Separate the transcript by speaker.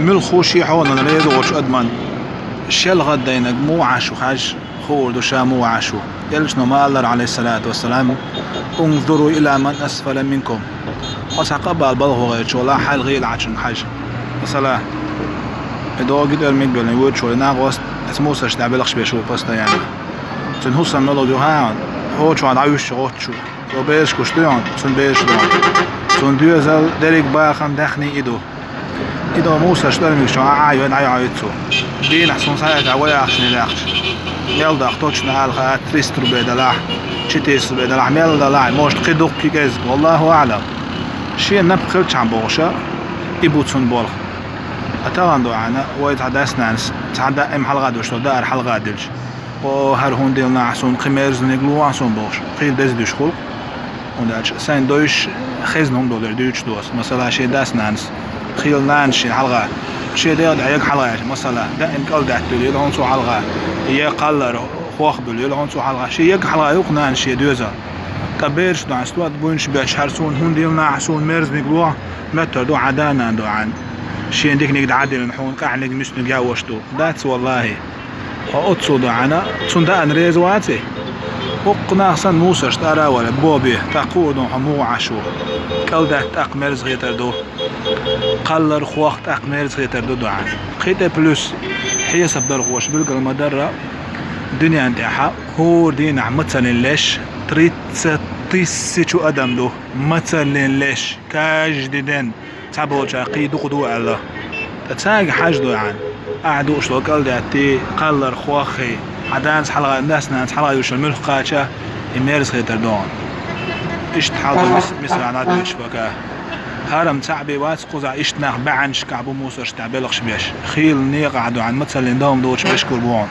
Speaker 1: ملخوشي حونا نريد وش أدمن شل غدينك مو عاشو حاج خورد وشامو عاشو يلشنو ما الله عليه الصلاة والسلام انظروا إلى من أسفل منكم وسقب البلغ غير شو لا حال غير عشان حاج مثلا إذا قدر مقبل يود شو ناقص اسمه سش تعبلخش بيشو بستا يعني تنهوسا ملو جوهان هو شو عايش شو تو بيش كشتيان تون بيش دون تون دوزل دريك باخن دخني إذا موسى شلون شو عايتو دين حسون ساعة عويا عشان يلاخش يلدا اختوش نهال خات تريستر بيدلاح شتيس بيدلاح ميلدا موش تقيدوك كيكيز والله أعلم شيء نبخلش عن بوشة إبوتون بول أتغندو عنا ويتعدى ناس تعدى إم حلقات وشتو دار حلقات دلش وهر هون ديلنا عسون قميرز نقلو عسون بوش قيل دز دوش خلق ونداش سين دوش خزنهم دولار دوش دوس مثلا شيء داس نانس خيل نانس شيء حلقة شيء ده يدعيك حلقة مثلا ده إن قال ده تقول يلهم سو حلقة هي قلر خوخ بقول يلهم سو حلقة شيء يك حلقة يق نانس شيء دوزا كبيرش دو عستوات بونش بيشهرسون هون ديلنا عسون ميرز نقلوه متر دو عدانا دو عن شيء عندك نقد عدل نحون قاعد مش نجاوشتو داتس والله وأتصو دو عنا تصندق نريز واتي وقنا أحسن موسى اشترى ولا بوبي تقودون حمو عشو كل تاق مرز غيتر دو قلر خواخ تاق مرز غيتر دو عن خيتة بلوس هي سبدر خوش بلقى المدرة دنيا انتحا هو دين مثلا ليش تريد تيسيشو أدم دو مثلا ليش كاجدين تعبوا شاقي دو قدو الله تتساق حاج دو عن قعدوا اشتو قال داتي قلر خواخي عدانس حلقة الناس ناس حلقة يوش الملح قاتشة يمارس خيتر دون اشت حاضر مثل عناد ويشبكه هرم تعبي واتس قوزع اشت ناخ بعنش كعبو موسى اشت تعبيلخش بيش خيل نيق عدو عن مثل اللي دوم دوش بيشكر بوان